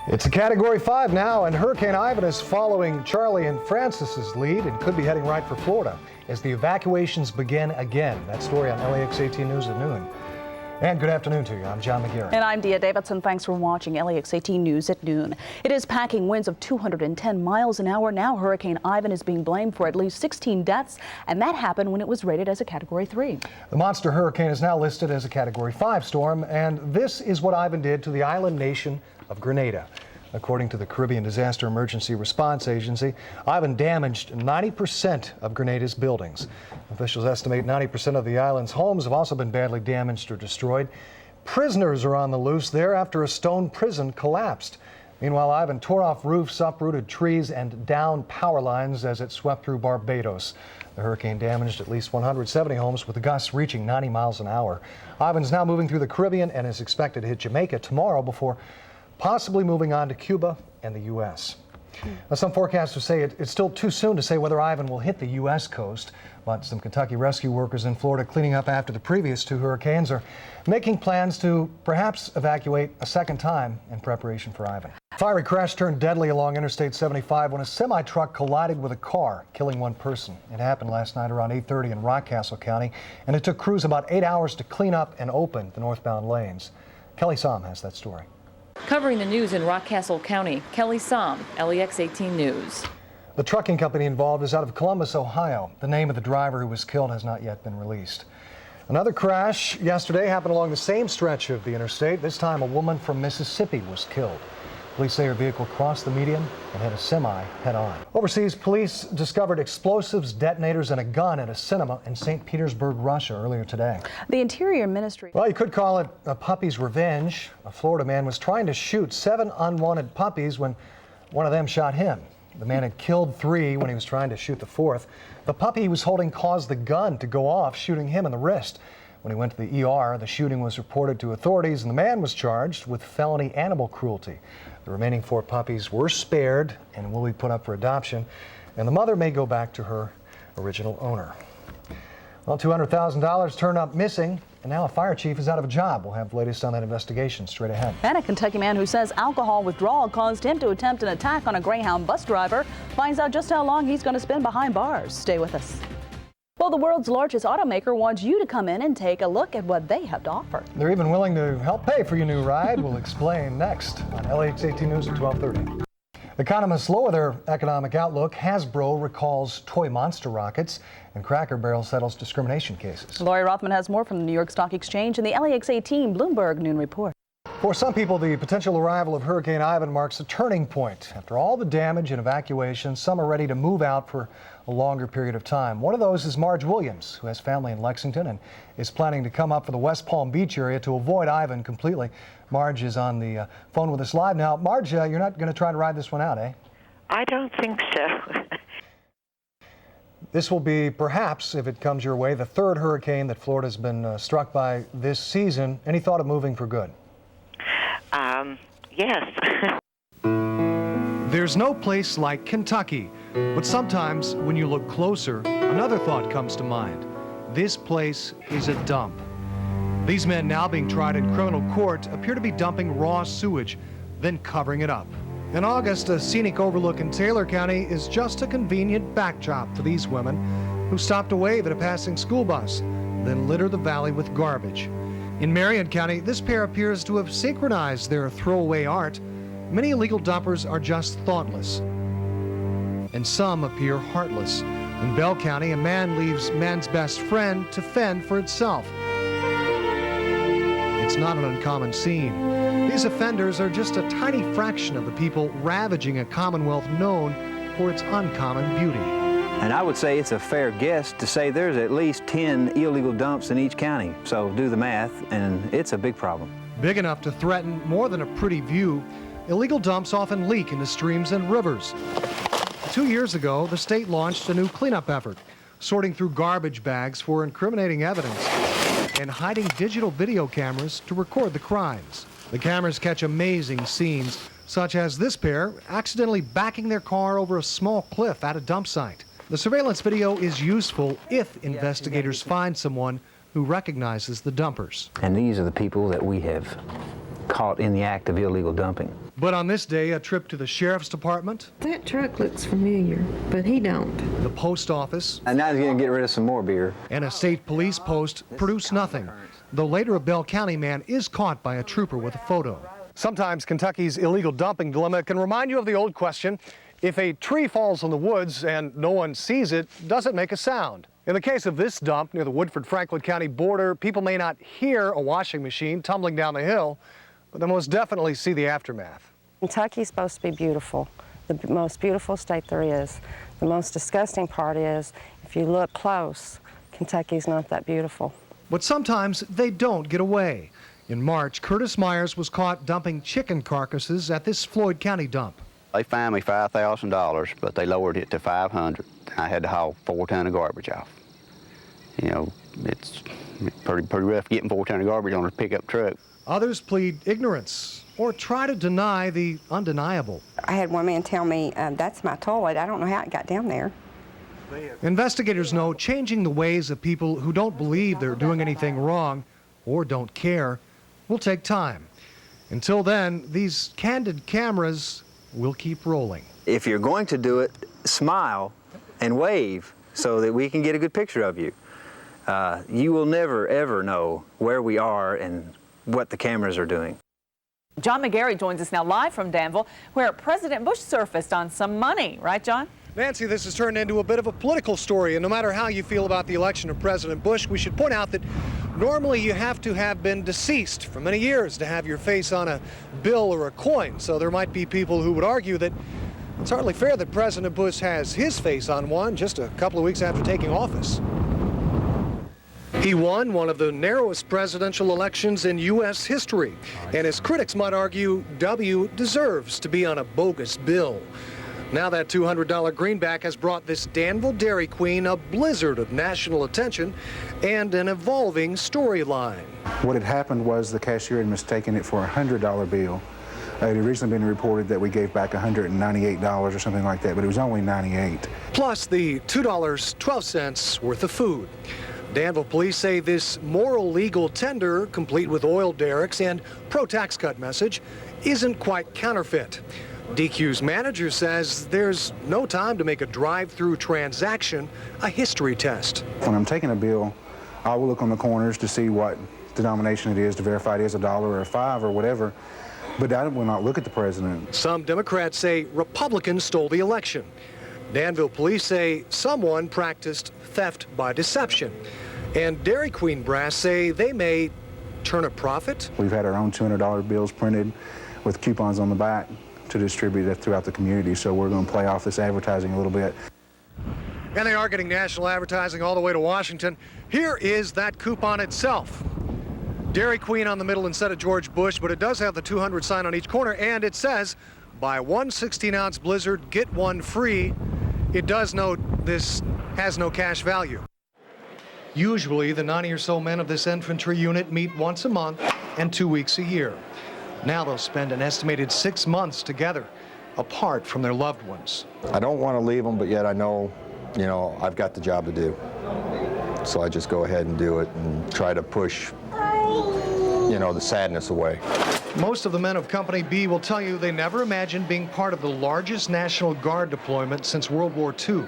It's a Category 5 now, and Hurricane Ivan is following Charlie and Francis's lead and could be heading right for Florida as the evacuations begin again. That story on LAX 18 News at noon. And good afternoon to you. I'm John McGarry. And I'm Dia Davidson. Thanks for watching LAX 18 News at noon. It is packing winds of 210 miles an hour. Now Hurricane Ivan is being blamed for at least 16 deaths, and that happened when it was rated as a Category 3. The monster hurricane is now listed as a Category 5 storm, and this is what Ivan did to the island nation of Grenada. According to the Caribbean Disaster Emergency Response Agency, Ivan damaged 90% of Grenada's buildings. Officials estimate 90% of the island's homes have also been badly damaged or destroyed. Prisoners are on the loose there after a stone prison collapsed. Meanwhile, Ivan tore off roofs, uprooted trees, and downed power lines as it swept through Barbados. The hurricane damaged at least 170 homes, with the gusts reaching 90 miles an hour. Ivan's now moving through the Caribbean and is expected to hit Jamaica tomorrow before possibly moving on to Cuba and the U.S. Now, some forecasters say it's still too soon to say whether Ivan will hit the U.S. coast, but some Kentucky rescue workers in Florida cleaning up after the previous two hurricanes are making plans to perhaps evacuate a second time in preparation for Ivan. A fiery crash turned deadly along Interstate 75 when a semi-truck collided with a car, killing one person. It happened last night around 8:30 in Rockcastle County, and it took crews about 8 hours to clean up and open the northbound lanes. Kelly Som has that story. Covering the news in Rockcastle County, Kelly Som, LAX 18 News. The trucking company involved is out of Columbus, Ohio. The name of the driver who was killed has not yet been released. Another crash yesterday happened along the same stretch of the interstate. This time a woman from Mississippi was killed. Police say her vehicle crossed the median and hit a semi head-on. Overseas, police discovered explosives, detonators, and a gun at a cinema in St. Petersburg, Russia earlier today. The Interior Ministry... Well, you could call it a puppy's revenge. A Florida man was trying to shoot 7 unwanted puppies when one of them shot him. The man had killed 3 when he was trying to shoot the 4th. The puppy he was holding caused the gun to go off, shooting him in the wrist. When he went to the ER, the shooting was reported to authorities, and the man was charged with felony animal cruelty. The remaining 4 puppies were spared and will be put up for adoption, and the mother may go back to her original owner. Well, $200,000 turned up missing, and now a fire chief is out of a job. We'll have the latest on that investigation straight ahead. And a Kentucky man who says alcohol withdrawal caused him to attempt an attack on a Greyhound bus driver finds out just how long he's going to spend behind bars. Stay with us. Well, the world's largest automaker wants you to come in and take a look at what they have to offer. They're even willing to help pay for your new ride. We'll explain next on LAX 18 News at 12:30. Economists lower their economic outlook. Hasbro recalls toy monster rockets, and Cracker Barrel settles discrimination cases. Lori Rothman has more from the New York Stock Exchange and the LAX 18 Bloomberg Noon Report. For some people, the potential arrival of Hurricane Ivan marks a turning point. After all the damage and evacuation, some are ready to move out for a longer period of time. One of those is Marge Williams, who has family in Lexington and is planning to come up for the West Palm Beach area to avoid Ivan completely. Marge is on the phone with us live now. Marge, you're not going to try to ride this one out, eh? I don't think so. This will be, perhaps, if it comes your way, the 3rd hurricane that Florida's been struck by this season. Any thought of moving for good? Yes. There's no place like Kentucky, but sometimes when you look closer, another thought comes to mind. This place is a dump. These men now being tried in criminal court appear to be dumping raw sewage, then covering it up. In August, a scenic overlook in Taylor County is just a convenient backdrop for these women who stopped to wave at a passing school bus, then litter the valley with garbage. In Marion County, this pair appears to have synchronized their throwaway art. Many illegal dumpers are just thoughtless, and some appear heartless. In Bell County, a man leaves man's best friend to fend for itself. It's not an uncommon scene. These offenders are just a tiny fraction of the people ravaging a Commonwealth known for its uncommon beauty. And I would say it's a fair guess to say there's at least 10 illegal dumps in each county. So do the math, and it's a big problem. Big enough to threaten more than a pretty view, illegal dumps often leak into streams and rivers. 2 years ago, the state launched a new cleanup effort, sorting through garbage bags for incriminating evidence and hiding digital video cameras to record the crimes. The cameras catch amazing scenes, such as this pair accidentally backing their car over a small cliff at a dump site. The surveillance video is useful if investigators find someone who recognizes the dumpers. And these are the people that we have caught in the act of illegal dumping. But on this day, a trip to the sheriff's department, That truck looks familiar, but he don't. the post office, And now he's going to get rid of some more beer. and a state police post produced nothing, though later a Bell County man is caught by a trooper with a photo. Sometimes Kentucky's illegal dumping dilemma can remind you of the old question, if a tree falls in the woods and no one sees it, does it make a sound? In the case of this dump near the Woodford-Franklin County border, people may not hear a washing machine tumbling down the hill, but they most definitely see the aftermath. Kentucky's supposed to be beautiful, the most beautiful state there is. The most disgusting part is, if you look close, Kentucky's not that beautiful. But sometimes they don't get away. In March, Curtis Myers was caught dumping chicken carcasses at this Floyd County dump. They fined me $5,000, but they lowered it to $500. I had to haul 4 tons of garbage off. You know, it's pretty rough getting 4 tons of garbage on a pickup truck. Others plead ignorance or try to deny the undeniable. I had one man tell me, that's my toilet. I don't know how it got down there. Investigators know changing the ways of people who don't believe they're doing anything wrong or don't care will take time. Until then, these candid cameras will keep rolling. If you're going to do it, smile and wave so that we can get a good picture of you. You will never, ever know where we are and what the cameras are doing. John McGarry joins us now live from Danville, where President Bush surfaced on some money. Right, John? Nancy, this has turned into a bit of a political story, and no matter how you feel about the election of President Bush, we should point out that normally you have to have been deceased for many years to have your face on a bill or a coin. So there might be people who would argue that it's hardly fair that President Bush has his face on one just a couple of weeks after taking office. He won one of the narrowest presidential elections in U.S. history, and as critics might argue, W deserves to be on a bogus bill. Now that $200 greenback has brought this Danville Dairy Queen a blizzard of national attention and an evolving storyline. What had happened was the cashier had mistaken it for a $100 bill. It had originally been reported that we gave back $198 or something like that, but it was only $98. Plus the $2.12 worth of food. Danville police say this moral legal tender, complete with oil derricks and pro-tax cut message, isn't quite counterfeit. DQ's manager says there's no time to make a drive-through transaction a history test. When I'm taking a bill, I will look on the corners to see what denomination it is to verify it is $1 or $5 or whatever, but I will not look at the president. Some Democrats say Republicans stole the election. Danville police say someone practiced theft by deception. And Dairy Queen brass say they may turn a profit. We've had our own $200 bills printed with coupons on the back to distribute it throughout the community, so we're going to play off this advertising a little bit. And they are getting national advertising all the way to Washington. Here is that coupon itself. Dairy Queen on the middle instead of George Bush, but it does have the 200 sign on each corner, and it says, buy one 16-ounce Blizzard, get one free. It does note this has no cash value. Usually, the 90 or so men of this infantry unit meet once a month and 2 weeks a year. Now they'll spend an estimated 6 months together, apart from their loved ones. I don't want to leave them, but yet I know, I've got the job to do. So I just go ahead and do it and try to push, the sadness away. Most of the men of Company B will tell you they never imagined being part of the largest National Guard deployment since World War II.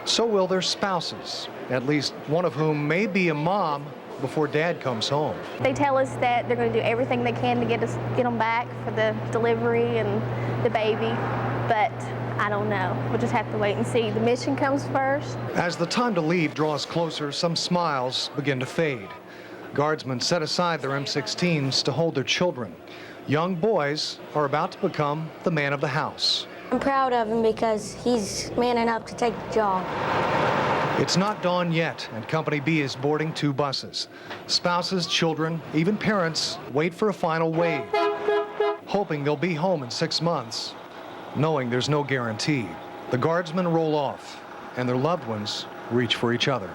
So will their spouses, at least one of whom may be a mom before Dad comes home. They tell us that they're going to do everything they can to get them back for the delivery and the baby, but I don't know. We'll just have to wait and see. The mission comes first. As the time to leave draws closer, some smiles begin to fade. Guardsmen set aside their M16s to hold their children. Young boys are about to become the man of the house. I'm proud of him because he's manning up to take the job. It's not dawn yet, and Company B is boarding 2 buses. Spouses, children, even parents wait for a final wave, hoping they'll be home in 6 months, knowing there's no guarantee. The guardsmen roll off, and their loved ones reach for each other.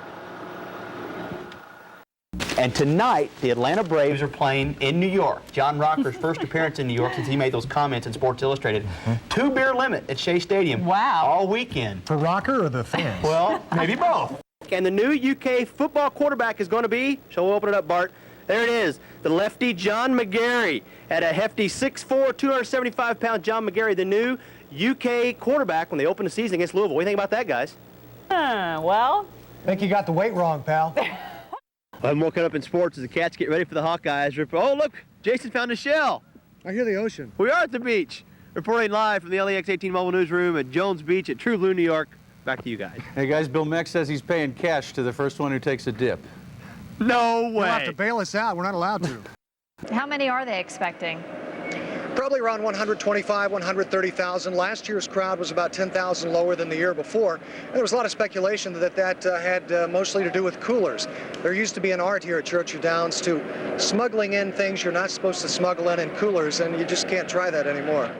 And tonight, the Atlanta Braves are playing in New York. John Rocker's first appearance in New York since he made those comments in Sports Illustrated. 2-beer limit at Shea Stadium. Wow. All weekend. For Rocker or the fans? Well, maybe both. And the new UK football quarterback is going to be, so we'll open it up, Bart, There it is, the lefty John McGarry. At a hefty 6'4", 275-pound John McGarry, the new UK quarterback when they opened the season against Louisville. What do you think about that, guys? Well, I think you got the weight wrong, pal. We'll have more coming up in sports as the Cats get ready for the Hawkeyes. Oh, look, Jason found a shell. I hear the ocean. We are at the beach. Reporting live from the LEX 18 Mobile Newsroom at Jones Beach at True Blue, New York. Back to you guys. Hey guys, Bill Meck says he's paying cash to the first one who takes a dip. No way. You'll have to bail us out. We're not allowed to. How many are they expecting? Probably around 125, 130,000. Last year's crowd was about 10,000 lower than the year before. And there was a lot of speculation that had mostly to do with coolers. There used to be an art here at Churchill Downs to smuggling in things you're not supposed to smuggle in coolers, and you just can't try that anymore.